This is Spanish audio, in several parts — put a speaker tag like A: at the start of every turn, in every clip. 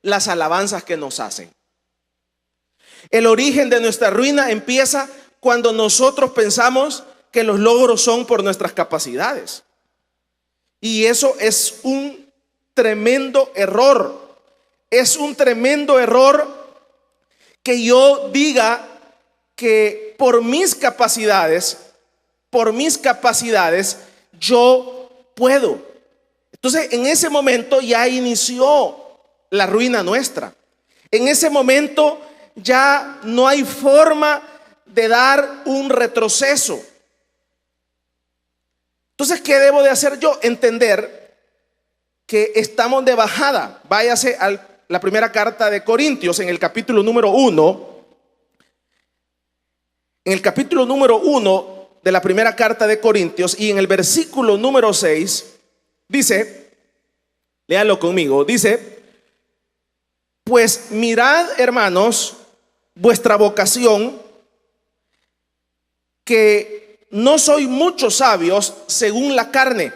A: las alabanzas que nos hacen. El origen de nuestra ruina empieza cuando nosotros pensamos que los logros son por nuestras capacidades. Y eso es un tremendo error. Es un tremendo error que yo diga que por mis capacidades, yo puedo. Entonces, en ese momento ya inició la ruina nuestra. En ese momento ya no hay forma de dar un retroceso. Entonces, ¿qué debo de hacer yo? Entender que estamos de bajada. Váyase a la primera carta de Corintios en el capítulo número 1. En el capítulo número 1 de la primera carta de Corintios y en el versículo número 6 dice, léalo conmigo, dice: pues mirad, hermanos, vuestra vocación, que no sois muchos sabios según la carne,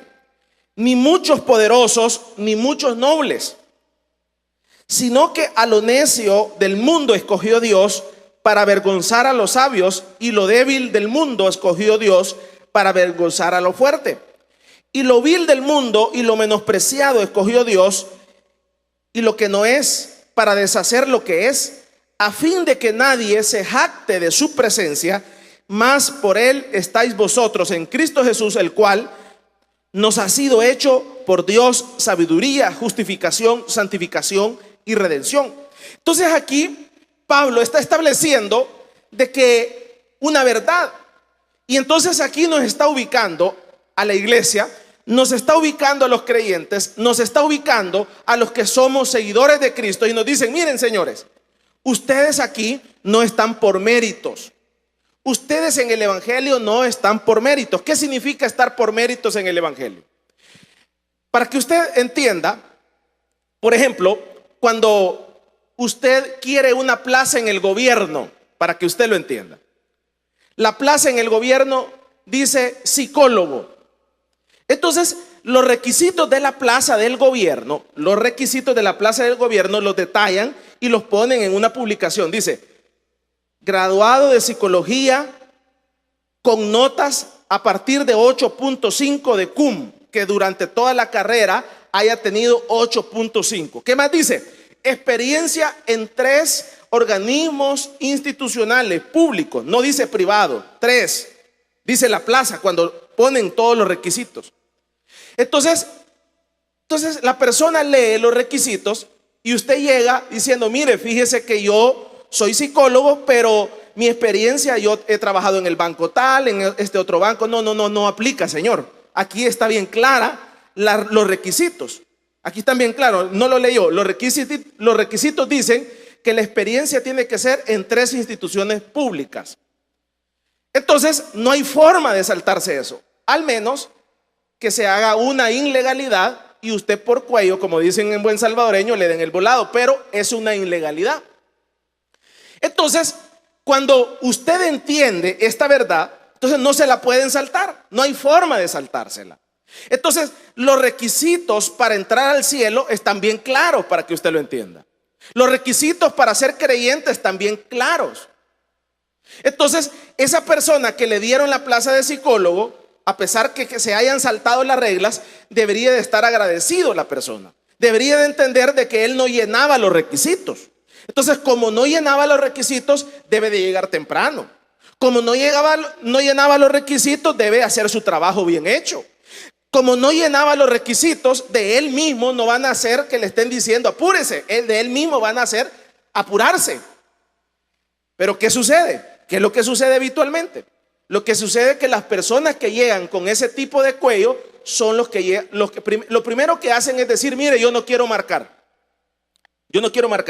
A: ni muchos poderosos, ni muchos nobles, sino que a lo necio del mundo escogió Dios para avergonzar a los sabios, y lo débil del mundo escogió Dios para avergonzar a lo fuerte. Y lo vil del mundo y lo menospreciado escogió Dios, y lo que no es, para deshacer lo que es, a fin de que nadie se jacte de su presencia. Mas por él estáis vosotros en Cristo Jesús, el cual nos ha sido hecho por Dios sabiduría, justificación, santificación y redención. Entonces aquí Pablo está estableciendo de que una verdad, y entonces aquí nos está ubicando a la iglesia, nos está ubicando a los creyentes, nos está ubicando a los que somos seguidores de Cristo, y nos dicen: miren, señores, ustedes aquí no están por méritos. Ustedes en el evangelio no están por méritos. ¿Qué significa estar por méritos en el evangelio? Para que usted entienda, por ejemplo, cuando usted quiere una plaza en el gobierno, para que usted lo entienda, la plaza en el gobierno dice psicólogo. Entonces, los requisitos de la plaza del gobierno, los detallan y los ponen en una publicación. Dice: graduado de psicología con notas a partir de 8.5 de cum, que durante toda la carrera haya tenido 8.5. ¿Qué más dice? Experiencia en 3 organismos institucionales públicos, no dice privado, 3, dice la plaza cuando ponen todos los requisitos. Entonces la persona lee los requisitos y usted llega diciendo: mire, fíjese que yo soy psicólogo, pero mi experiencia, yo he trabajado en el banco tal, en este otro banco. No aplica, señor. Aquí está bien clara los requisitos. Aquí están bien claros, no lo leyó. Los requisitos dicen que la experiencia tiene que ser en 3 instituciones públicas. Entonces, no hay forma de saltarse eso, al menos que se haga una ilegalidad y usted por cuello, como dicen en buen salvadoreño, le den el volado, pero es una ilegalidad. Entonces, cuando usted entiende esta verdad, entonces no se la pueden saltar, no hay forma de saltársela. Entonces, los requisitos para entrar al cielo están bien claros, para que usted lo entienda. Los requisitos para ser creyente están bien claros. Entonces, esa persona que le dieron la plaza de psicólogo, a pesar que se hayan saltado las reglas, debería de estar agradecido la persona. Debería de entender de que él no llenaba los requisitos. Entonces, como no llenaba los requisitos, debe de llegar temprano. Como no llenaba los requisitos, debe hacer su trabajo bien hecho. Como no llenaba los requisitos, de él mismo no van a hacer que le estén diciendo apúrese, de él mismo van a hacer apurarse. Pero ¿qué sucede? ¿Qué es lo que sucede habitualmente? Lo que sucede es que las personas que llegan con ese tipo de cuello son lo primero que hacen es decir: mire, yo no quiero marcar.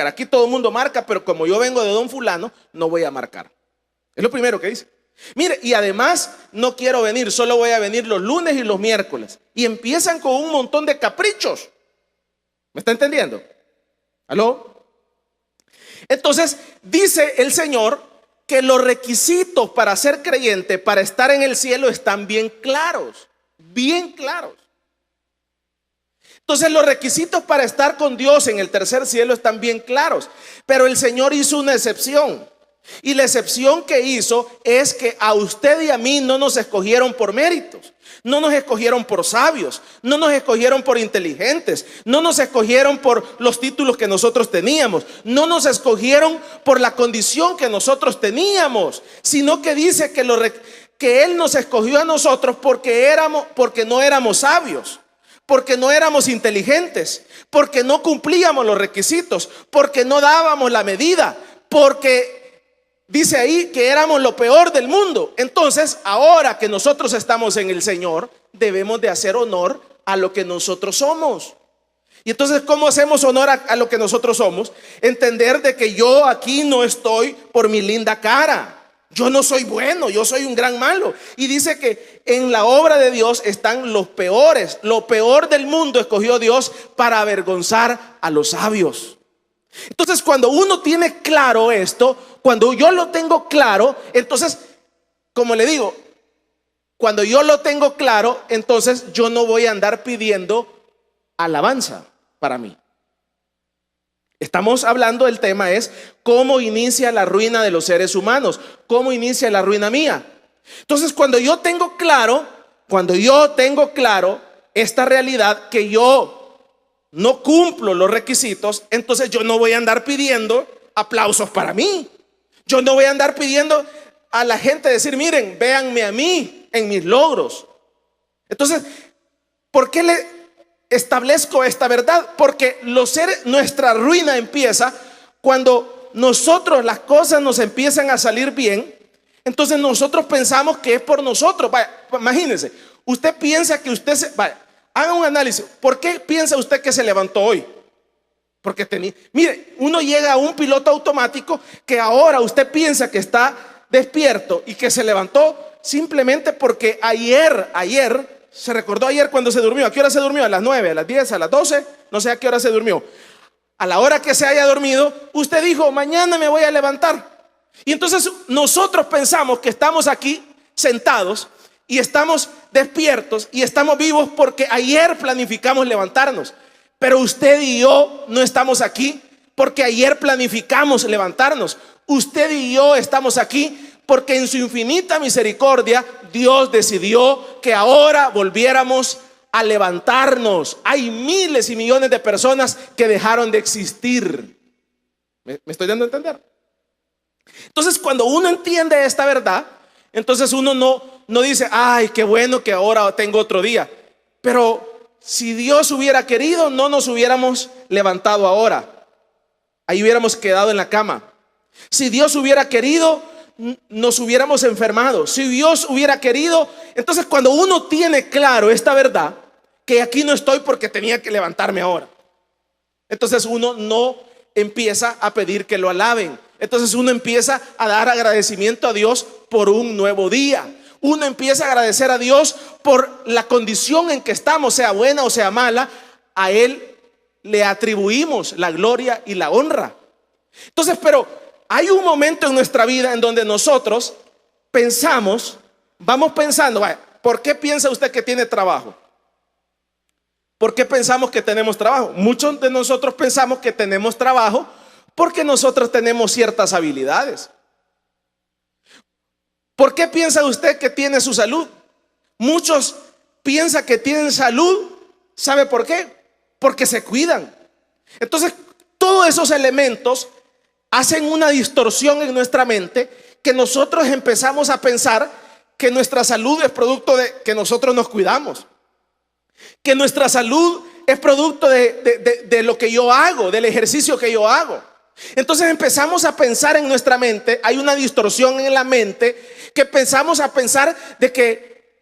A: Aquí todo el mundo marca, pero como yo vengo de don fulano, no voy a marcar. Es lo primero que dice. Mire, y además no quiero venir, solo voy a venir los lunes y los miércoles. Y empiezan con un montón de caprichos. ¿Me está entendiendo? ¿Aló? Entonces dice el Señor que los requisitos para ser creyente, para estar en el cielo, están bien claros. Bien claros. Entonces los requisitos para estar con Dios en el tercer cielo están bien claros, pero el Señor hizo una excepción. Y la excepción que hizo es que a usted y a mí no nos escogieron por méritos, no nos escogieron por sabios, no nos escogieron por inteligentes, no nos escogieron por los títulos que nosotros teníamos, no nos escogieron por la condición que nosotros teníamos, sino que dice que Él nos escogió a nosotros porque no éramos sabios, porque no éramos inteligentes, porque no cumplíamos los requisitos, porque no dábamos la medida, porque dice ahí que éramos lo peor del mundo. Entonces, ahora que nosotros estamos en el Señor, debemos de hacer honor a lo que nosotros somos. Y entonces, ¿cómo hacemos honor a lo que nosotros somos? Entender de que yo aquí no estoy por mi linda cara. Yo no soy bueno, yo soy un gran malo. Y dice que en la obra de Dios están los peores. Lo peor del mundo escogió Dios para avergonzar a los sabios. Entonces, cuando uno tiene claro esto, cuando yo lo tengo claro, entonces, como le digo, cuando yo lo tengo claro, entonces yo no voy a andar pidiendo alabanza para mí. Estamos hablando, del tema es cómo inicia la ruina de los seres humanos, cómo inicia la ruina mía. Entonces, cuando yo tengo claro esta realidad, que yo no cumplo los requisitos, entonces yo no voy a andar pidiendo aplausos para mí. Yo no voy a andar pidiendo a la gente decir, miren, véanme a mí en mis logros. Entonces, ¿por qué le establezco esta verdad? Porque nuestra ruina empieza cuando nosotros, las cosas nos empiezan a salir bien. Entonces nosotros pensamos que es por nosotros. Vaya, imagínense, usted piensa que haga un análisis. ¿Por qué piensa usted que se levantó hoy? Porque mire, uno llega a un piloto automático que ahora usted piensa que está despierto y que se levantó simplemente porque ayer, se recordó ayer cuando se durmió. ¿A qué hora se durmió? ¿A las 9, a las 10, a las 12? No sé a qué hora se durmió. A la hora que se haya dormido, usted dijo, mañana me voy a levantar. Y entonces nosotros pensamos que estamos aquí sentados y estamos despiertos y estamos vivos porque ayer planificamos levantarnos. Pero usted y yo no estamos aquí porque ayer planificamos levantarnos. Usted y yo estamos aquí porque en su infinita misericordia Dios decidió que ahora volviéramos a levantarnos. Hay miles y millones de personas que dejaron de existir. ¿Me estoy dando a entender? Entonces, cuando uno entiende esta verdad, entonces uno no dice, ay, qué bueno que ahora tengo otro día. Pero si Dios hubiera querido, no nos hubiéramos levantado ahora. Ahí hubiéramos quedado en la cama. Si Dios hubiera querido, nos hubiéramos enfermado. Si Dios hubiera querido, entonces cuando uno tiene claro esta verdad, que aquí no estoy porque tenía que levantarme ahora, entonces uno no empieza a pedir que lo alaben. Entonces uno empieza a dar agradecimiento a Dios por un nuevo día. Uno empieza a agradecer a Dios por la condición en que estamos, sea buena o sea mala. A Él le atribuimos la gloria y la honra. Entonces, pero hay un momento en nuestra vida en donde nosotros vamos pensando, vaya, ¿por qué piensa usted que tiene trabajo? ¿Por qué pensamos que tenemos trabajo? Muchos de nosotros pensamos que tenemos trabajo porque nosotros tenemos ciertas habilidades. ¿Por qué piensa usted que tiene su salud? Muchos piensan que tienen salud. ¿Sabe por qué? Porque se cuidan. Entonces, todos esos elementos hacen una distorsión en nuestra mente, que nosotros empezamos a pensar que nuestra salud es producto de que nosotros nos cuidamos, que nuestra salud es producto de lo que yo hago, del ejercicio que yo hago. Entonces empezamos a pensar en nuestra mente, hay una distorsión en la mente, que pensamos a pensar de que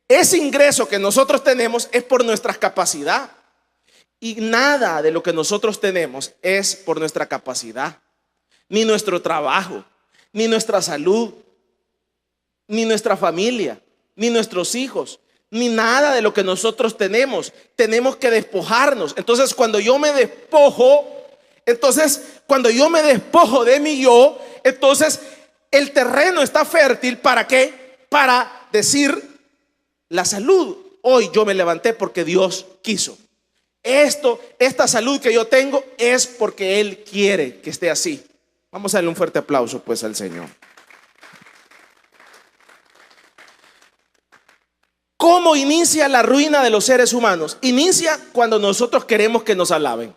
A: ese ingreso que nosotros tenemos es por nuestra capacidad. Y nada de lo que nosotros tenemos es por nuestra capacidad, ni nuestro trabajo, ni nuestra salud, ni nuestra familia, ni nuestros hijos, ni nada de lo que nosotros tenemos. Tenemos que despojarnos. Entonces cuando yo me despojo de mi yo, entonces el terreno está fértil. ¿Para qué? Para decir la salud. Hoy yo me levanté porque Dios quiso. esta salud que yo tengo es porque Él quiere que esté así. Vamos a darle un fuerte aplauso pues al Señor. ¿Cómo inicia la ruina de los seres humanos? Inicia cuando nosotros queremos que nos alaben.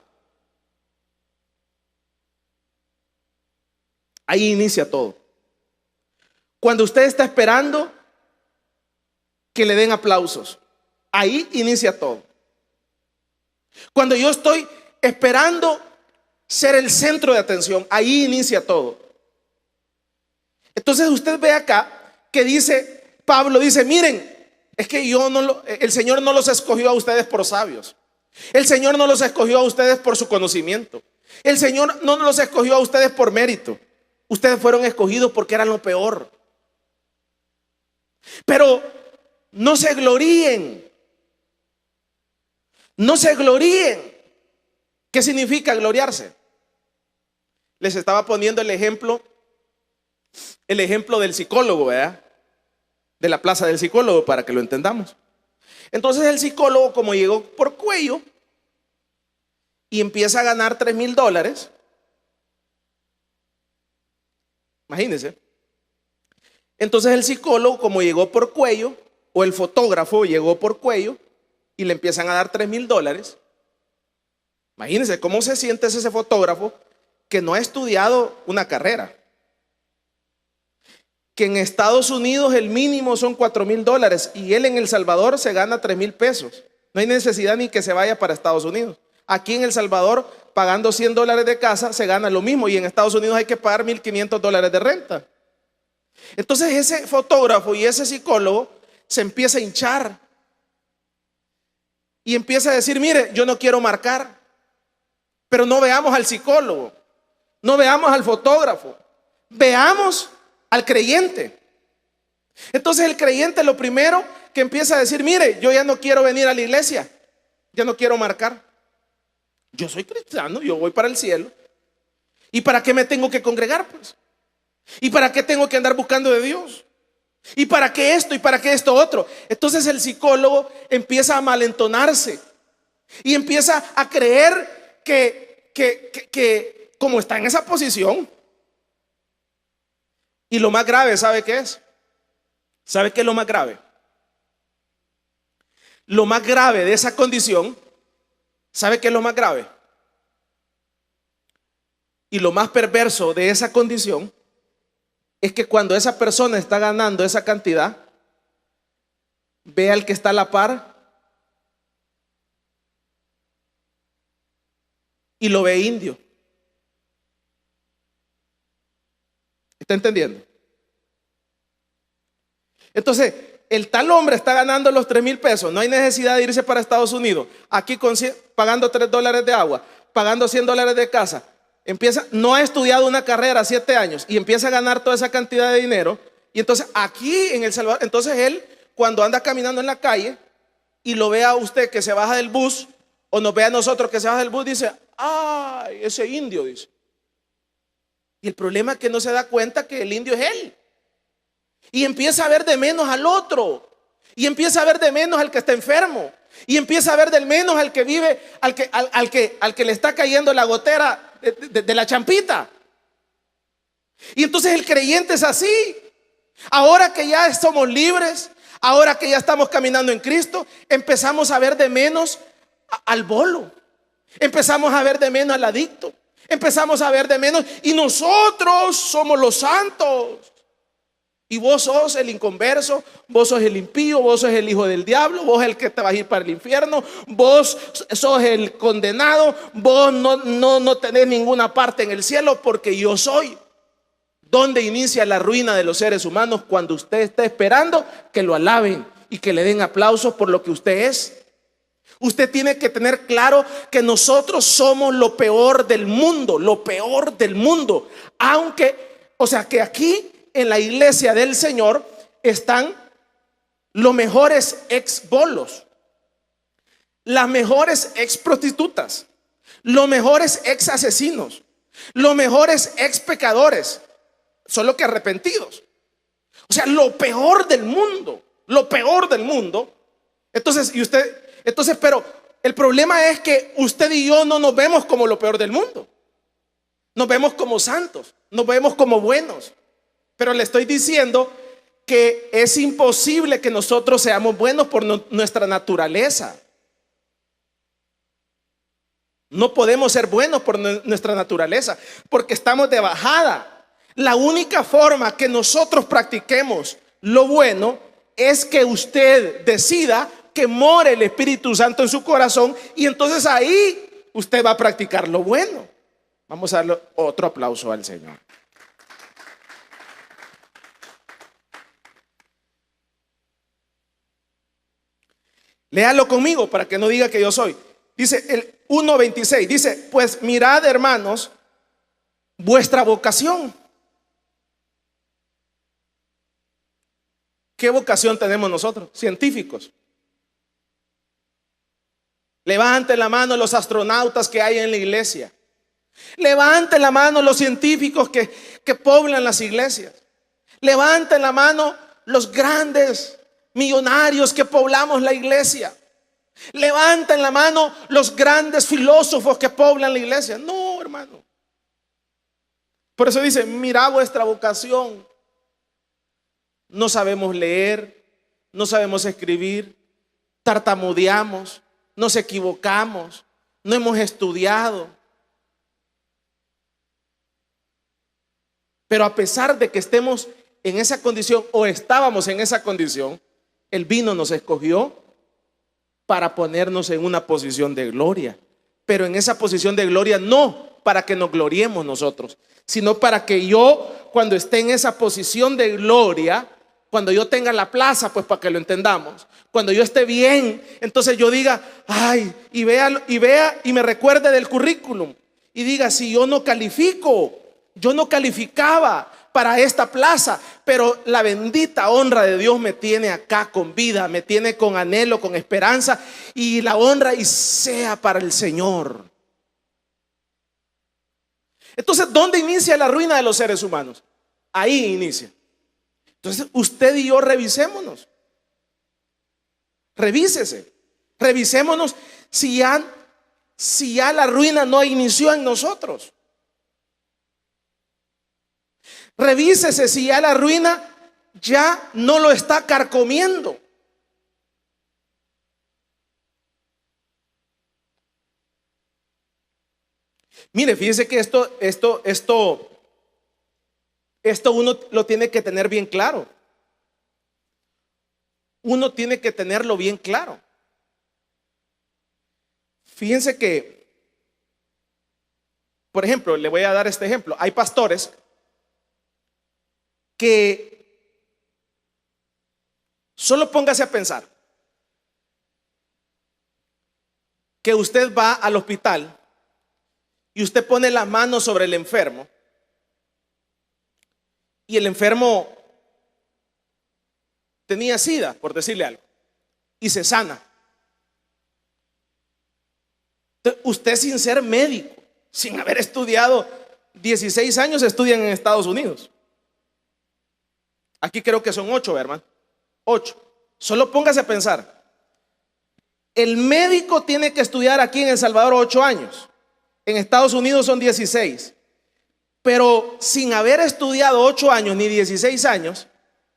A: Ahí inicia todo. Cuando usted está esperando que le den aplausos, ahí inicia todo. Cuando yo estoy esperando ser el centro de atención, ahí inicia todo. Entonces usted ve acá que dice, Pablo dice, miren, es que el Señor no los escogió a ustedes por sabios. El Señor no los escogió a ustedes por su conocimiento. El Señor no los escogió a ustedes por mérito. Ustedes fueron escogidos porque eran lo peor. Pero no se gloríen. No se gloríen. ¿Qué significa gloriarse? Les estaba poniendo el ejemplo del psicólogo, ¿verdad? De la plaza del psicólogo, para que lo entendamos. Entonces el psicólogo, como llegó por cuello y empieza a ganar $3,000, imagínense. Entonces el psicólogo, como llegó por cuello, o el fotógrafo llegó por cuello y le empiezan a dar $3,000. Imagínense cómo se siente ese fotógrafo que no ha estudiado una carrera. Que en Estados Unidos el mínimo son $4,000 y él en El Salvador se gana $3,000. No hay necesidad ni que se vaya para Estados Unidos. Aquí en El Salvador, pagando $100 de casa, se gana lo mismo, y en Estados Unidos hay que pagar $1,500 de renta. Entonces ese fotógrafo y ese psicólogo se empieza a hinchar y empieza a decir, mire, yo no quiero marcar. Pero no veamos al psicólogo, no veamos al fotógrafo, veamos al creyente. Entonces el creyente lo primero que empieza a decir, mire, yo ya no quiero venir a la iglesia, ya no quiero marcar. Yo soy cristiano, yo voy para el cielo. ¿Y para qué me tengo que congregar, pues? ¿Y para qué tengo que andar buscando de Dios? ¿Y para qué esto? ¿Y para qué esto otro? Entonces el psicólogo empieza a malentonarse y empieza a creer que como está en esa posición. Y lo más grave, ¿sabe qué es? ¿Sabe qué es lo más grave? Lo más grave de esa condición, ¿sabe qué es lo más grave? Y lo más perverso de esa condición es que cuando esa persona está ganando esa cantidad, ve al que está a la par y lo ve indio. ¿Está entendiendo? Entonces, el tal hombre está ganando los $3,000. No hay necesidad de irse para Estados Unidos. Aquí pagando $3 de agua, pagando $100 de casa. No ha estudiado una carrera 7 años y empieza a ganar toda esa cantidad de dinero. Y entonces aquí en El Salvador, entonces él cuando anda caminando en la calle y lo ve a usted que se baja del bus, o nos ve a nosotros que se baja del bus, dice, ay, ese indio, dice. Y el problema es que no se da cuenta que el indio es él. Y empieza a ver de menos al otro. Y empieza a ver de menos al que está enfermo. Y empieza a ver de menos al que vive, al que le está cayendo la gotera de la champita. Y entonces el creyente es así. Ahora que ya somos libres, ahora que ya estamos caminando en Cristo, empezamos a ver de menos al bolo. Empezamos a ver de menos al adicto. Empezamos a ver de menos, y nosotros somos los santos. Y vos sos el inconverso, vos sos el impío, vos sos el hijo del diablo, vos sos el que te vas a ir para el infierno, vos sos el condenado, vos no tenés ninguna parte en el cielo porque yo soy. ¿Dónde inicia la ruina de los seres humanos? Cuando usted está esperando que lo alaben y que le den aplausos por lo que usted es. Usted tiene que tener claro que nosotros somos lo peor del mundo, lo peor del mundo. Que aquí en la iglesia del Señor están los mejores ex bolos, las mejores ex prostitutas, los mejores ex asesinos, los mejores ex pecadores, solo que arrepentidos. O sea, lo peor del mundo, lo peor del mundo. Entonces, pero El problema es que usted y yo no nos vemos como lo peor del mundo. Nos vemos como santos, nos vemos como buenos. Pero le estoy diciendo que es imposible que nosotros seamos buenos por nuestra naturaleza. No podemos ser buenos por nuestra naturaleza, porque estamos de bajada. La única forma que nosotros practiquemos lo bueno es que usted decida que more el Espíritu Santo en su corazón, y entonces ahí usted va a practicar lo bueno. Vamos a darle otro aplauso al Señor. Léalo conmigo para que no diga que yo soy. Dice el 1:26, dice: pues mirad, hermanos, vuestra vocación. ¿Qué vocación tenemos nosotros? Científicos. Levanten la mano los astronautas que hay en la iglesia. Levanten la mano los científicos que poblan las iglesias. Levanten la mano los grandes millonarios que poblamos la iglesia. Levanten la mano los grandes filósofos que poblan la iglesia. No, hermano. Por eso dice: mirad vuestra vocación. No sabemos leer, no sabemos escribir, tartamudeamos, nos equivocamos, no hemos estudiado. Pero a pesar de que estemos en esa condición, o estábamos en esa condición, Él vino, nos escogió para ponernos en una posición de gloria. Pero en esa posición de gloria no para que nos gloriemos nosotros, sino para que yo, cuando esté en esa posición de gloria, cuando yo tenga la plaza, pues para que lo entendamos, cuando yo esté bien, entonces yo diga: ay, y vea y me recuerde del currículum y diga: si yo no califico, yo no calificaba para esta plaza, pero la bendita honra de Dios me tiene acá con vida, me tiene con anhelo, con esperanza, y la honra y sea para el Señor. Entonces, ¿dónde inicia la ruina de los seres humanos? Ahí inicia. Entonces, usted y yo revisémonos. Revísese. Revisémonos si ya la ruina no inició en nosotros. Revísese si ya la ruina ya no lo está carcomiendo. Mire, fíjese que esto uno lo tiene que tener bien claro. Uno tiene que tenerlo bien claro. Fíjense que, por ejemplo, le voy a dar este ejemplo. Hay pastores que solo póngase a pensar que usted va al hospital y usted pone la mano sobre el enfermo y el enfermo tenía SIDA, por decirle algo, y se sana. Entonces, usted, sin ser médico, sin haber estudiado, 16 años estudian en Estados Unidos. Aquí creo que son 8, hermano. 8. Solo póngase a pensar. El médico tiene que estudiar aquí en El Salvador 8 años. En Estados Unidos son 16. Pero sin haber estudiado 8 años ni 16 años,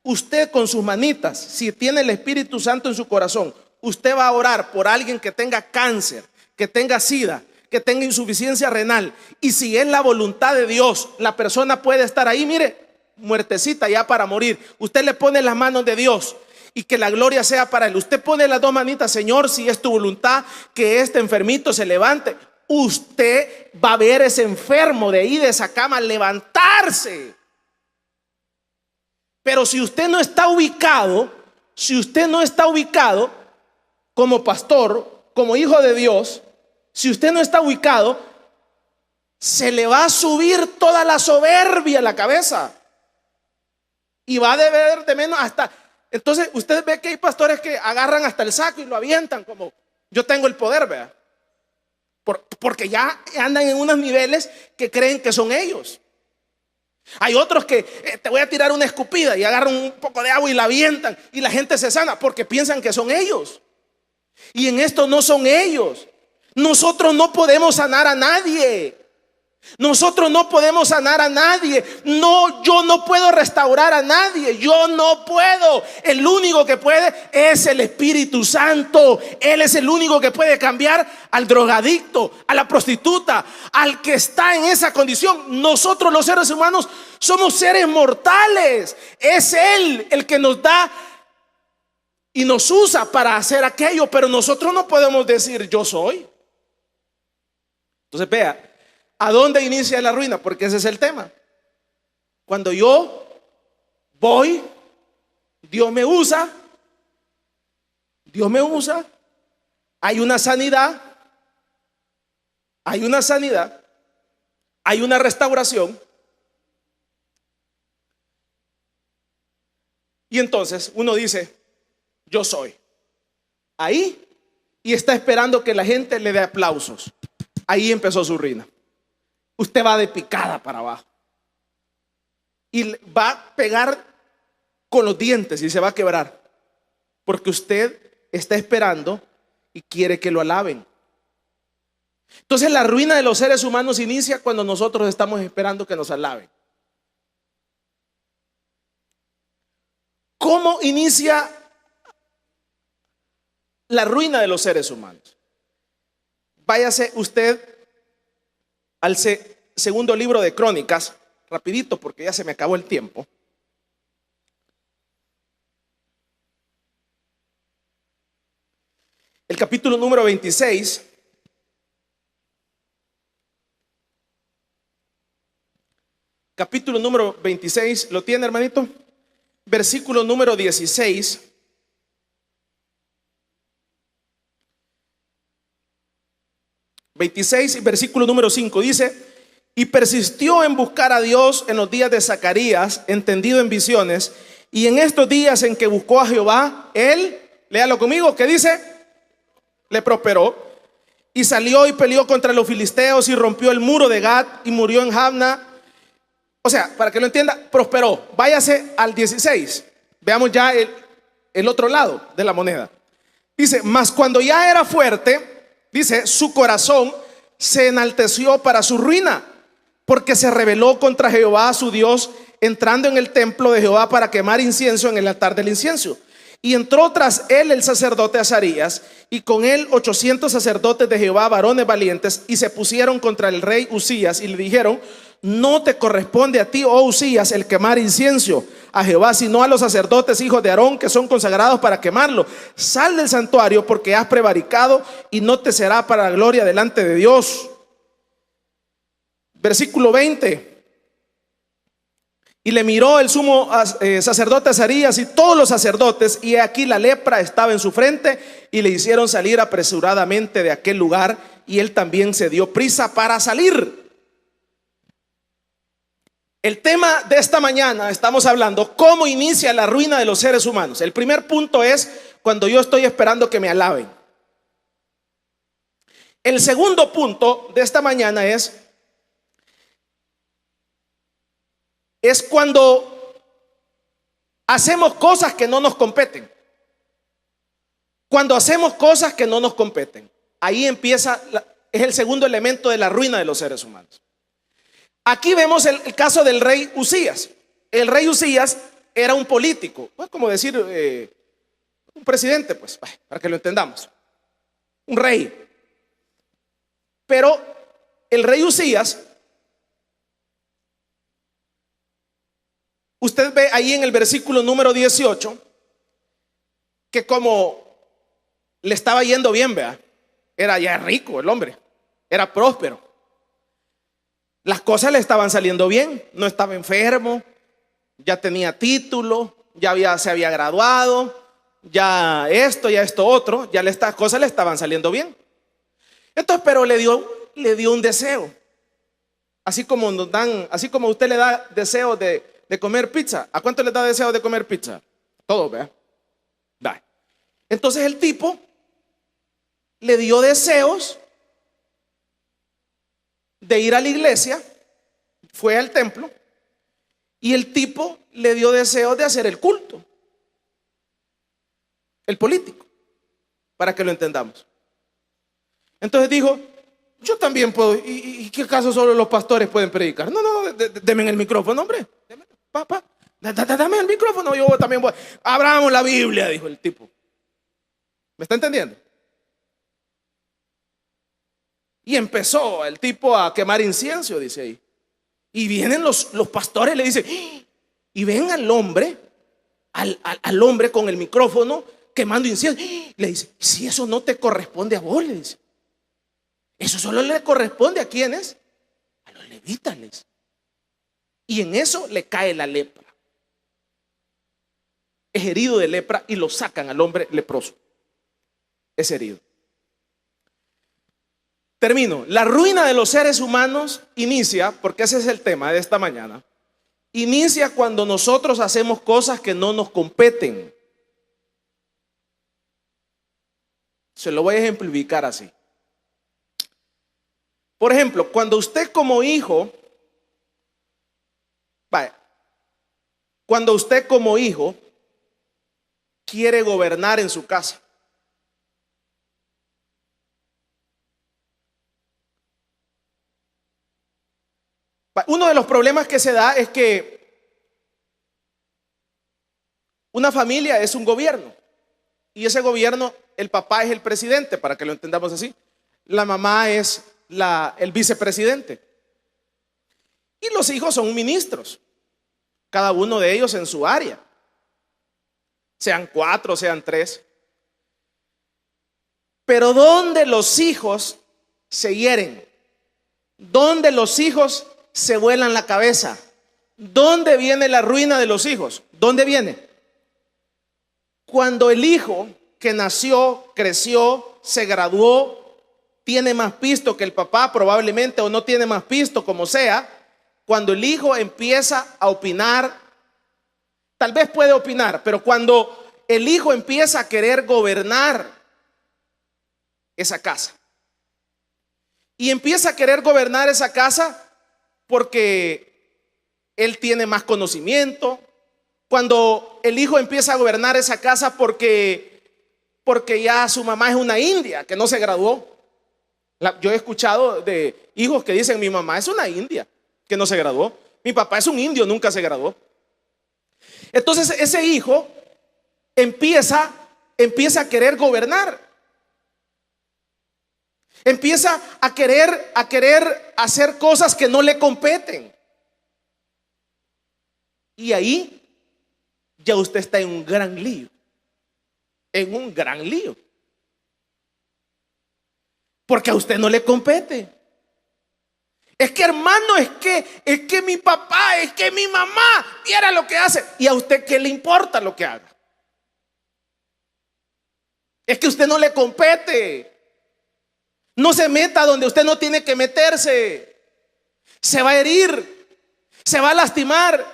A: usted con sus manitas, si tiene el Espíritu Santo en su corazón, usted va a orar por alguien que tenga cáncer, que tenga SIDA, que tenga insuficiencia renal. Y si es la voluntad de Dios, la persona puede estar ahí, mire, muertecita ya para morir. Usted le pone las manos de Dios y que la gloria sea para él. Usted pone las dos manitas: Señor, si es tu voluntad que este enfermito se levante. Usted va a ver ese enfermo de ahí, de esa cama, levantarse. Pero si usted no está ubicado, como pastor, como hijo de Dios, si usted no está ubicado, se le va a subir toda la soberbia a la cabeza y va a deber de menos hasta. Entonces usted ve que hay pastores que agarran hasta el saco y lo avientan como: yo tengo el poder, vea. Porque ya andan en unos niveles que creen que son ellos. Hay otros que te voy a tirar una escupida y agarran un poco de agua y la avientan y la gente se sana porque piensan que son ellos. Y en esto no son ellos. Nosotros no podemos sanar a nadie. Nosotros no podemos sanar a nadie. No, yo no puedo restaurar a nadie. Yo no puedo. El único que puede es el Espíritu Santo. Él es el único que puede cambiar al drogadicto, a la prostituta, al que está en esa condición. Nosotros los seres humanos somos seres mortales. Es Él el que nos da y nos usa para hacer aquello, pero nosotros no podemos decir yo soy. Entonces vea, ¿a dónde inicia la ruina? Porque ese es el tema. Cuando yo voy, Dios me usa, hay una sanidad, hay una restauración. Y entonces uno dice, yo soy. Ahí, y está esperando que la gente le dé aplausos. Ahí empezó su ruina. Usted va de picada para abajo y va a pegar con los dientes y se va a quebrar, porque usted está esperando y quiere que lo alaben. Entonces la ruina de los seres humanos inicia cuando nosotros estamos esperando que nos alaben. ¿Cómo inicia la ruina de los seres humanos? Váyase usted al segundo libro de Crónicas, rapidito porque ya se me acabó el tiempo. El capítulo número 26. Capítulo número 26, ¿lo tiene, hermanito? Versículo número 16. Y versículo número 5 dice: y persistió en buscar a Dios en los días de Zacarías, entendido en visiones, y en estos días en que buscó a Jehová, él, léalo conmigo, ¿qué dice? Le prosperó, y salió y peleó contra los filisteos y rompió el muro de Gat y murió en Jabna. O sea, para que lo entienda, prosperó. Váyase al 16, veamos ya el otro lado de la moneda. Dice: mas cuando ya era fuerte, dice, su corazón se enalteció para su ruina, porque se rebeló contra Jehová su Dios, entrando en el templo de Jehová para quemar incienso en el altar del incienso. Y entró tras él el sacerdote Azarías, y con él 800 sacerdotes de Jehová, varones valientes, y se pusieron contra el rey Usías y le dijeron: no te corresponde a ti, oh Usías, el quemar incienso a Jehová, sino a los sacerdotes hijos de Aarón, que son consagrados para quemarlo. Sal del santuario, porque has prevaricado, y no te será para la gloria delante de Dios. Versículo 20. Y le miró el sumo sacerdote Azarías y todos los sacerdotes, y aquí la lepra estaba en su frente, y le hicieron salir apresuradamente de aquel lugar, y él también se dio prisa para salir. El tema de esta mañana estamos hablando cómo inicia la ruina de los seres humanos. El primer punto es cuando yo estoy esperando que me alaben. El segundo punto de esta mañana es cuando hacemos cosas que no nos competen. Cuando hacemos cosas que no nos competen, ahí empieza, es el segundo elemento de la ruina de los seres humanos. Aquí vemos el caso del rey Usías. El rey Usías era un político, pues como decir un presidente, pues, para que lo entendamos, un rey. Pero el rey Usías, usted ve ahí en el versículo número 18 que como le estaba yendo bien, vea, era ya rico el hombre, era próspero. Las cosas le estaban saliendo bien, no estaba enfermo, ya tenía título, se había graduado, ya esto otro, ya estas cosas le estaban saliendo bien. Entonces, pero le dio un deseo. Así como usted le da deseo de comer pizza. ¿A cuánto le da deseo de comer pizza? Todos, ¿verdad? Da. Entonces el tipo le dio deseos de ir a la iglesia, fue al templo, y el tipo le dio deseo de hacer el culto, el político. para que lo entendamos. Entonces dijo, yo también puedo. ¿Y qué caso solo los pastores pueden predicar? No, denme el micrófono, hombre. Papá, dame el micrófono, yo también voy. Abramos la Biblia, dijo el tipo. ¿Me está entendiendo? Y empezó el tipo a quemar incienso, dice ahí. Y vienen los pastores, le dicen, y ven al hombre, al hombre con el micrófono quemando incienso. Le dice, si eso no te corresponde a vos, le dice. Eso solo le corresponde a ¿quiénes? A los levitas. Y en eso le cae la lepra. Es herido de lepra y lo sacan al hombre leproso. Es herido. Termino. La ruina de los seres humanos inicia, porque ese es el tema de esta mañana, inicia cuando nosotros hacemos cosas que no nos competen. Se lo voy a ejemplificar así. Por ejemplo, cuando usted como hijo, cuando usted como hijo quiere gobernar en su casa, uno de los problemas que se da es que una familia es un gobierno y ese gobierno, el papá es el presidente, para que lo entendamos así, la mamá es el vicepresidente y los hijos son ministros, cada uno de ellos en su área, sean 4, sean 3. Pero ¿dónde los hijos se hieren? ¿Dónde los hijos se vuelan la cabeza? ¿Dónde viene la ruina de los hijos? ¿Dónde viene? Cuando el hijo que nació, creció, se graduó, tiene más pisto que el papá probablemente, o no tiene más pisto, como sea, cuando el hijo empieza a opinar, tal vez puede opinar, pero cuando el hijo empieza a querer gobernar esa casa, y empieza a querer gobernar esa casa porque él tiene más conocimiento, cuando el hijo empieza a gobernar esa casa porque ya su mamá es una india que no se graduó. Yo he escuchado de hijos que dicen, mi mamá es una india que no se graduó, mi papá es un indio, nunca se graduó. Entonces ese hijo empieza a querer gobernar, empieza a querer hacer cosas que no le competen. Y ahí ya usted está en un gran lío, porque a usted no le compete. Es que hermano, es que mi papá, es que mi mamá, viera lo que hace. ¿Y a usted qué le importa lo que haga? Es que a usted no le compete. No se meta donde usted no tiene que meterse. Se va a herir, se va a lastimar,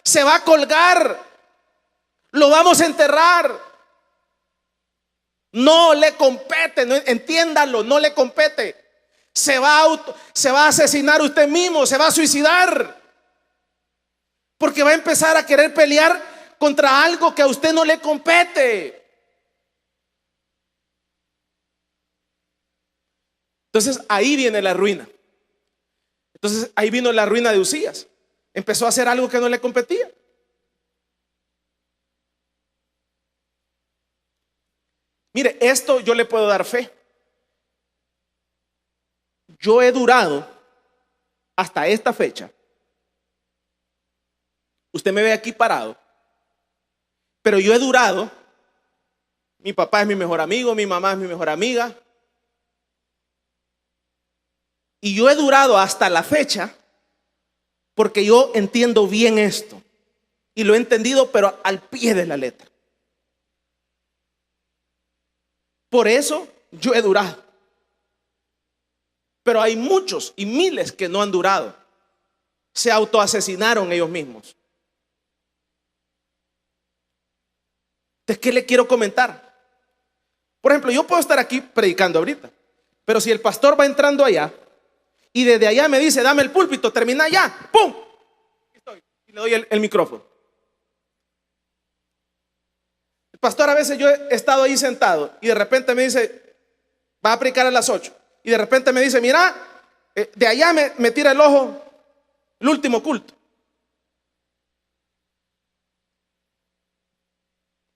A: se va a colgar, lo vamos a enterrar. No le compete, entiéndalo, no le compete. Se va a asesinar usted mismo, se va a suicidar, porque va a empezar a querer pelear contra algo que a usted no le compete. Entonces ahí viene la ruina. Entonces ahí vino la ruina de Uzías. Empezó a hacer algo que no le competía. Mire, esto yo le puedo dar fe. Yo he durado hasta esta fecha. Usted me ve aquí parado, pero yo he durado. Mi papá es mi mejor amigo, mi mamá es mi mejor amiga. Y yo he durado hasta la fecha porque yo entiendo bien esto. Y lo he entendido, pero al pie de la letra. Por eso yo he durado. Pero hay muchos y miles que no han durado. Se autoasesinaron ellos mismos. Entonces, ¿qué le quiero comentar? Por ejemplo, yo puedo estar aquí predicando ahorita, pero si el pastor va entrando allá y desde allá me dice, dame el púlpito, termina ya, ¡pum! Y le doy el micrófono. Pastor, a veces yo he estado ahí sentado y de repente me dice, va a predicar a las 8. Y de repente me dice, mira, de allá me tira el ojo el último culto.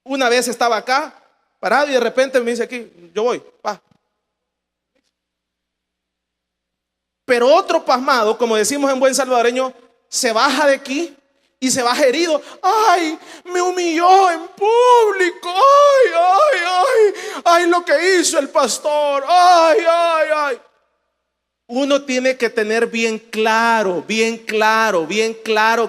A: Una vez estaba acá, parado, y de repente me dice aquí, yo voy, va. Pero otro pasmado, como decimos en buen salvadoreño, se baja de aquí y se baja herido. Ay, me humilló en público. Ay, ay, ay. Ay, lo que hizo el pastor. Ay, ay, ay. Uno tiene que tener bien claro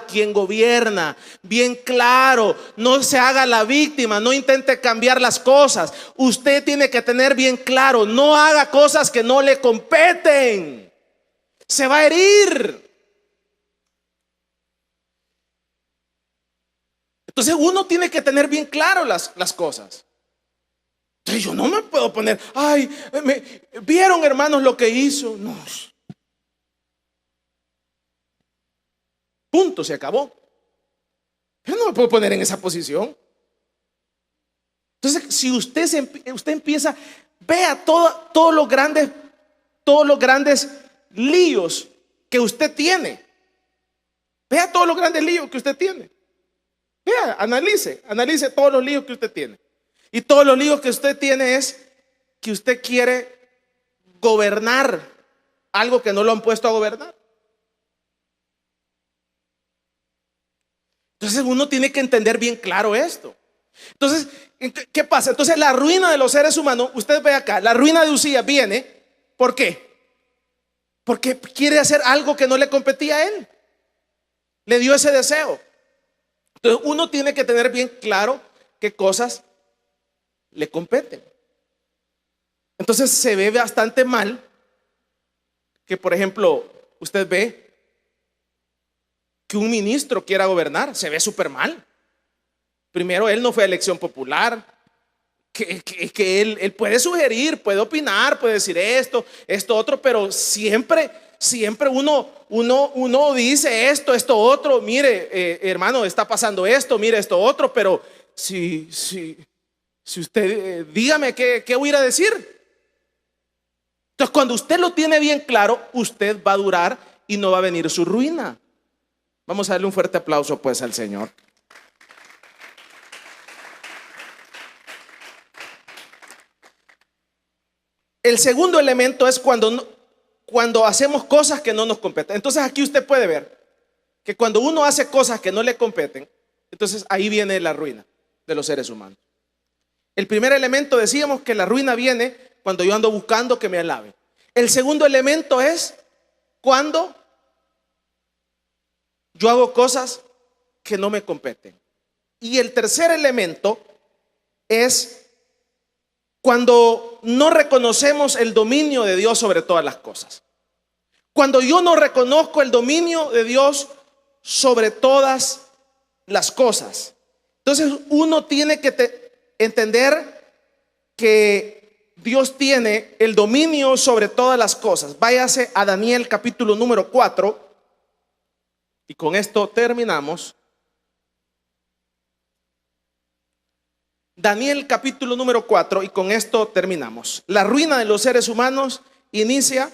A: quién gobierna, bien claro. No se haga la víctima, no intente cambiar las cosas. Usted tiene que tener bien claro, no haga cosas que no le competen. Se va a herir. Entonces uno tiene que tener bien claro las cosas. Entonces yo no me puedo poner, ay, ¿vieron, hermanos, lo que hizo? No. Punto, se acabó. Yo no me puedo poner en esa posición. Entonces, si usted empieza, vea todos los grandes líos que usted tiene. Vea todos los grandes líos que usted tiene. Vea, analice todos los líos que usted tiene. Y todos los líos que usted tiene es que usted quiere gobernar algo que no lo han puesto a gobernar. Entonces uno tiene que entender bien claro esto. Entonces, ¿qué pasa? Entonces la ruina de los seres humanos, usted ve acá, la ruina de Uzías viene, ¿por qué? Porque quiere hacer algo que no le competía a él. Le dio ese deseo. Entonces uno tiene que tener bien claro qué cosas le competen. Entonces se ve bastante mal que, por ejemplo, usted ve que un ministro quiera gobernar. Se ve súper mal. Primero, él no fue a elección popular. Que él puede sugerir, puede opinar, puede decir esto, otro, pero siempre uno dice esto, otro. Mire, hermano, está pasando esto, mire esto, otro, pero si usted, dígame qué voy a ir a decir. Entonces, cuando usted lo tiene bien claro, usted va a durar y no va a venir su ruina. Vamos a darle un fuerte aplauso pues al Señor. El segundo elemento es cuando hacemos cosas que no nos competen. Entonces aquí usted puede ver que cuando uno hace cosas que no le competen, entonces ahí viene la ruina de los seres humanos. El primer elemento, decíamos que la ruina viene cuando yo ando buscando que me alaben. El segundo elemento es cuando yo hago cosas que no me competen. Y el tercer elemento es cuando no reconocemos el dominio de Dios sobre todas las cosas. Cuando yo no reconozco el dominio de Dios sobre todas las cosas. Entonces uno tiene que entender que Dios tiene el dominio sobre todas las cosas. Váyase a Daniel capítulo número 4. Y con esto terminamos. Daniel capítulo número 4, y con esto terminamos. La ruina de los seres humanos inicia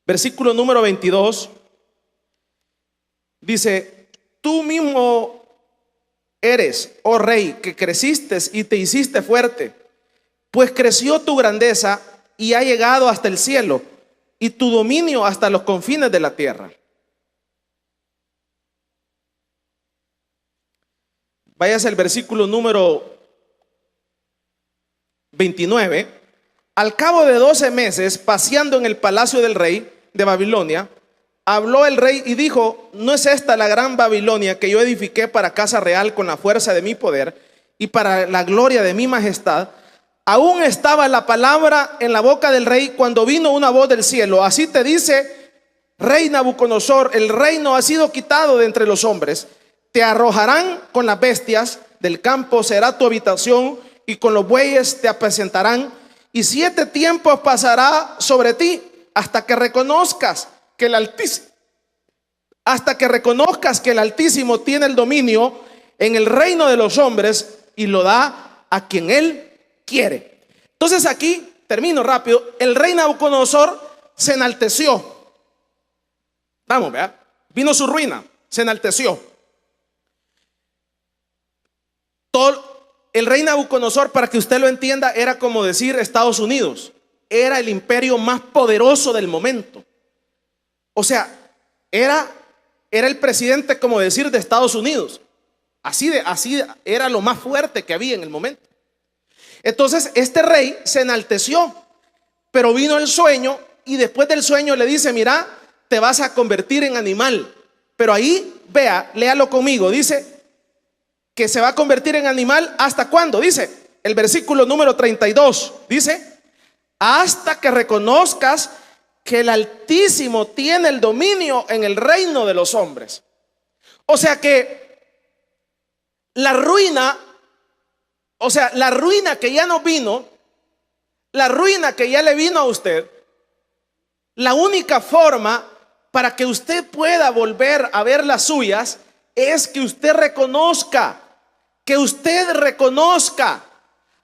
A: versículo número 22. Dice: tú mismo eres, oh rey, que creciste y te hiciste fuerte, pues creció tu grandeza y ha llegado hasta el cielo, y tu dominio hasta los confines de la tierra. Váyase al versículo número 29. Al cabo de 12 meses, paseando en el palacio del rey de Babilonia, habló el rey y dijo: ¿no es esta la gran Babilonia que yo edifiqué para casa real con la fuerza de mi poder y para la gloria de mi majestad? Aún estaba la palabra en la boca del rey cuando vino una voz del cielo: así te dice, rey Nabucodonosor, el reino ha sido quitado de entre los hombres, te arrojarán con las bestias, del campo será tu habitación, y con los bueyes te apacentarán. Y 7 tiempos pasará sobre ti hasta que reconozcas que el Altísimo tiene el dominio en el reino de los hombres y lo da a quien él quiere. Entonces aquí, termino rápido, el rey Nabucodonosor se enalteció. Vamos, vea, vino su ruina, se enalteció. El rey Nabucodonosor, para que usted lo entienda, era como decir Estados Unidos. Era el imperio más poderoso del momento. O sea, era el presidente, como decir, de Estados Unidos. Así era lo más fuerte que había en el momento. Entonces este rey se enalteció, pero vino el sueño, y después del sueño le dice: mira, te vas a convertir en animal. Pero ahí, vea, léalo conmigo, dice que se va a convertir en animal. ¿Hasta cuándo? Dice el versículo número 32, dice: hasta que reconozcas que el Altísimo tiene el dominio en el reino de los hombres. O sea que la ruina, la ruina que ya nos vino, la ruina que ya le vino a usted, la única forma para que usted pueda volver a ver las suyas es que usted reconozca,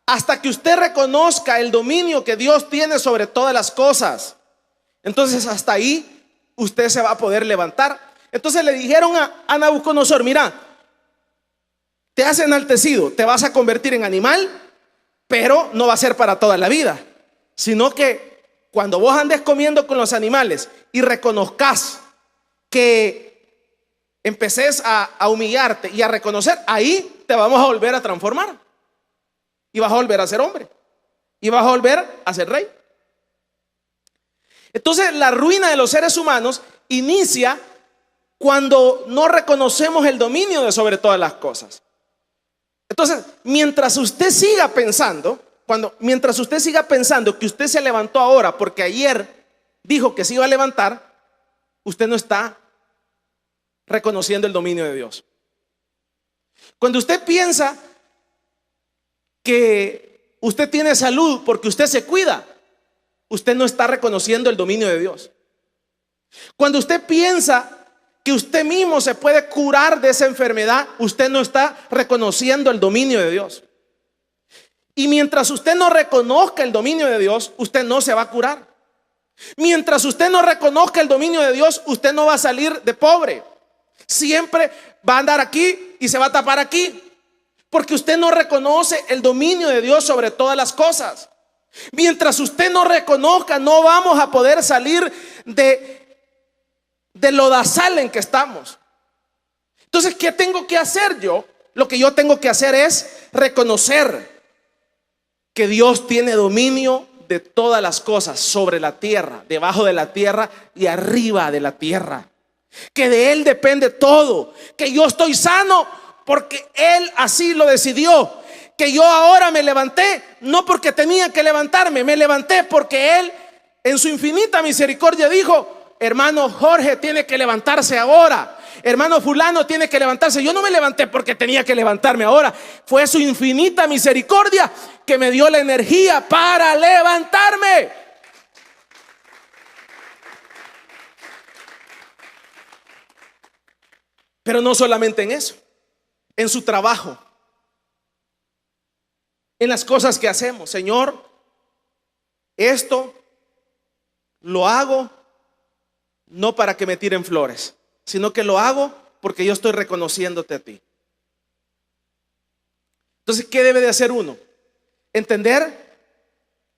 A: hasta que usted reconozca el dominio que Dios tiene sobre todas las cosas. Entonces hasta ahí usted se va a poder levantar. Entonces le dijeron a Nabucodonosor: mira, te has enaltecido, te vas a convertir en animal, pero no va a ser para toda la vida, sino que cuando vos andes comiendo con los animales y reconozcas, que empeces a humillarte y a reconocer, ahí te vamos a volver a transformar y vas a volver a ser hombre y vas a volver a ser rey. Entonces la ruina de los seres humanos inicia cuando no reconocemos el dominio de sobre todas las cosas. Entonces, mientras usted siga pensando que usted se levantó ahora porque ayer dijo que se iba a levantar, usted no está reconociendo el dominio de Dios. Cuando usted piensa que usted tiene salud porque usted se cuida, usted no está reconociendo el dominio de Dios. Cuando usted piensa que usted mismo se puede curar de esa enfermedad, usted no está reconociendo el dominio de Dios. Y mientras usted no reconozca el dominio de Dios, usted no se va a curar. Mientras usted no reconozca el dominio de Dios, usted no va a salir de pobre. Siempre va a andar aquí y se va a tapar aquí, porque usted no reconoce el dominio de Dios sobre todas las cosas. Mientras usted no reconozca, no vamos a poder salir de lodazal en que estamos. Entonces, ¿qué tengo que hacer yo? Lo que yo tengo que hacer es reconocer que Dios tiene dominio de todas las cosas, sobre la tierra, debajo de la tierra y arriba de la tierra. Que de Él depende todo. Que yo estoy sano porque Él así lo decidió. Que yo ahora me levanté no porque tenía que levantarme, me levanté porque Él en su infinita misericordia dijo: hermano Jorge tiene que levantarse ahora, hermano fulano tiene que levantarse. Yo no me levanté porque tenía que levantarme ahora, fue su infinita misericordia que me dio la energía para levantarme. Pero no solamente en eso, en su trabajo, en las cosas que hacemos. Señor, esto lo hago no para que me tiren flores, sino que lo hago porque yo estoy reconociéndote a ti. Entonces, ¿qué debe de hacer uno? Entender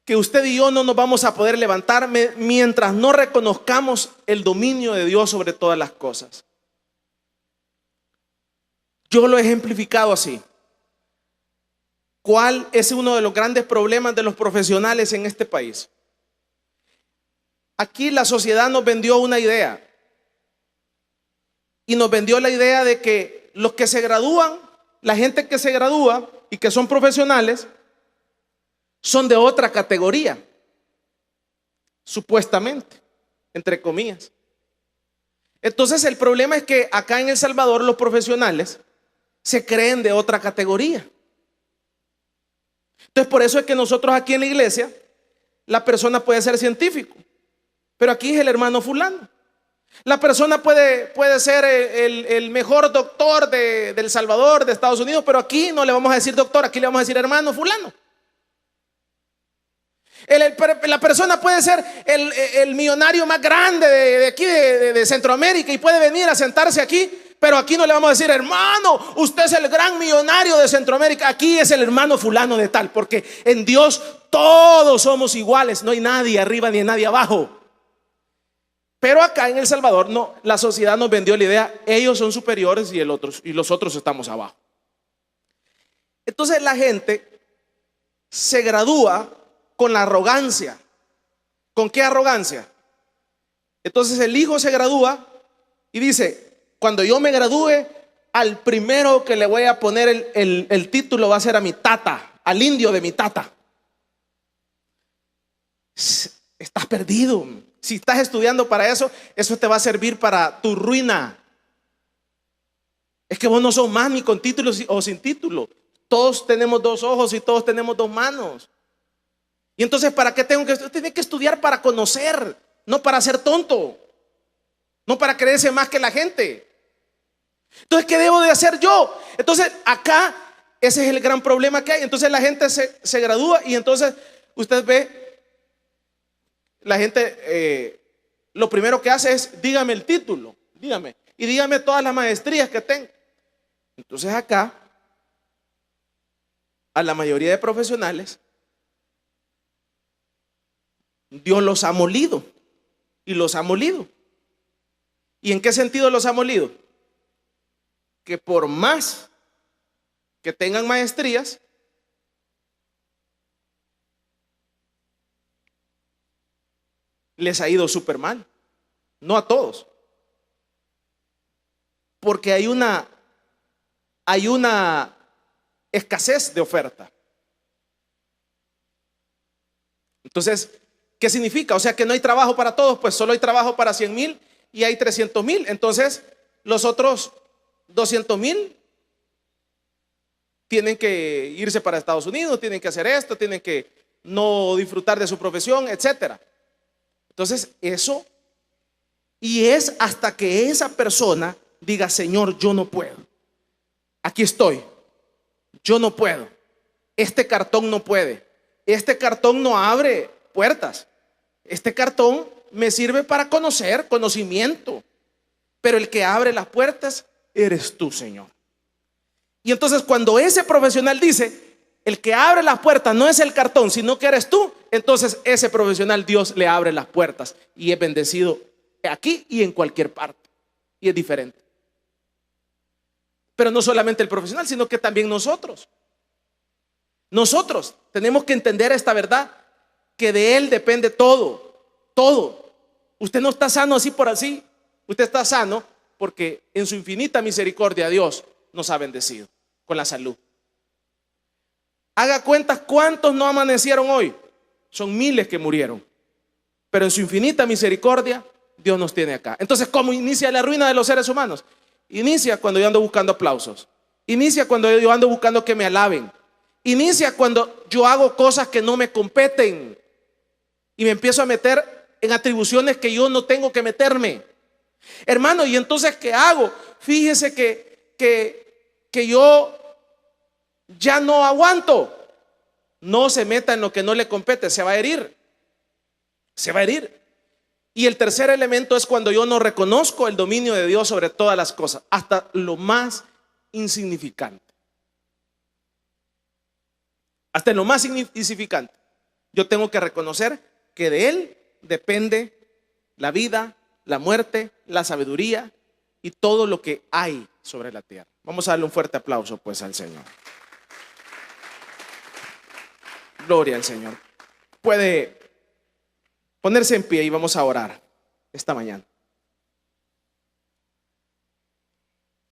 A: que usted y yo no nos vamos a poder levantar mientras no reconozcamos el dominio de Dios sobre todas las cosas. Yo lo he ejemplificado así. ¿Cuál es uno de los grandes problemas de los profesionales en este país? Aquí la sociedad nos vendió una idea, y nos vendió la idea de que los que se gradúan, la gente que se gradúa y que son profesionales, son de otra categoría, supuestamente, entre comillas. Entonces el problema es que acá en El Salvador los profesionales se creen de otra categoría. Entonces por eso es que nosotros aquí en la iglesia, la persona puede ser científico, pero aquí es el hermano fulano. La persona puede ser el mejor doctor de El Salvador, de Estados Unidos, pero aquí no le vamos a decir doctor, aquí le vamos a decir hermano fulano. La persona puede ser el millonario más grande de aquí de Centroamérica y puede venir a sentarse aquí, pero aquí no le vamos a decir hermano, usted es el gran millonario de Centroamérica. Aquí es el hermano fulano de tal, porque en Dios todos somos iguales, no hay nadie arriba ni nadie abajo. Pero acá en El Salvador no, la sociedad nos vendió la idea, ellos son superiores y los otros estamos abajo. Entonces la gente se gradúa con la arrogancia. ¿Con qué arrogancia? Entonces el hijo se gradúa y dice: cuando yo me gradúe, al primero que le voy a poner el título va a ser a mi tata, al indio de mi tata. Estás perdido. Si estás estudiando para eso, eso te va a servir para tu ruina. Es que vos no sos más ni con título o sin título. Todos tenemos dos ojos y todos tenemos dos manos. Y entonces, ¿para qué tengo que estudiar? Tienes que estudiar para conocer, no para ser tonto, no para creerse más que la gente. Entonces, ¿qué debo de hacer yo? Entonces, acá, ese es el gran problema que hay. Entonces la gente se gradúa y entonces usted ve, la gente lo primero que hace es: dígame el título, dígame, y dígame todas las maestrías que tengo. Entonces acá, a la mayoría de profesionales, Dios los ha molido y los ha molido. ¿Y en qué sentido los ha molido? Que por más que tengan maestrías, les ha ido súper mal. No a todos, porque hay una escasez de oferta. Entonces, ¿qué significa? O sea, que no hay trabajo para todos. Pues solo hay trabajo para 100,000 y hay 300,000. Entonces los otros 200,000 tienen que irse para Estados Unidos, tienen que hacer esto, tienen que no disfrutar de su profesión, etcétera. Entonces eso, y es hasta que esa persona diga: Señor, yo no puedo, aquí estoy, yo no puedo, este cartón no puede, este cartón no abre puertas, este cartón me sirve para conocer, conocimiento, pero el que abre las puertas eres tú, Señor. Y entonces cuando ese profesional dice: el que abre las puertas no es el cartón, sino que eres tú, entonces ese profesional, Dios le abre las puertas y es bendecido aquí y en cualquier parte, y es diferente. Pero no solamente el profesional, sino que también nosotros tenemos que entender esta verdad, que de Él depende todo, todo. Usted no está sano así por así, usted está sano porque en su infinita misericordia Dios nos ha bendecido con la salud. Haga cuentas cuántos no amanecieron hoy. Son miles que murieron, pero en su infinita misericordia Dios nos tiene acá. Entonces, ¿cómo inicia la ruina de los seres humanos? Inicia cuando yo ando buscando aplausos, inicia cuando yo ando buscando que me alaben, inicia cuando yo hago cosas que no me competen y me empiezo a meter en atribuciones que yo no tengo que meterme, hermano. Y entonces, ¿qué hago? Fíjese que yo ya no aguanto. No se meta en lo que no le compete, se va a herir, se va a herir. Y el tercer elemento es cuando yo no reconozco el dominio de Dios sobre todas las cosas, hasta lo más insignificante. Hasta en lo más insignificante yo tengo que reconocer que de Él depende la vida, la muerte, la sabiduría y todo lo que hay sobre la tierra. Vamos a darle un fuerte aplauso pues al Señor. Gloria al Señor. Puede ponerse en pie y vamos a orar esta mañana.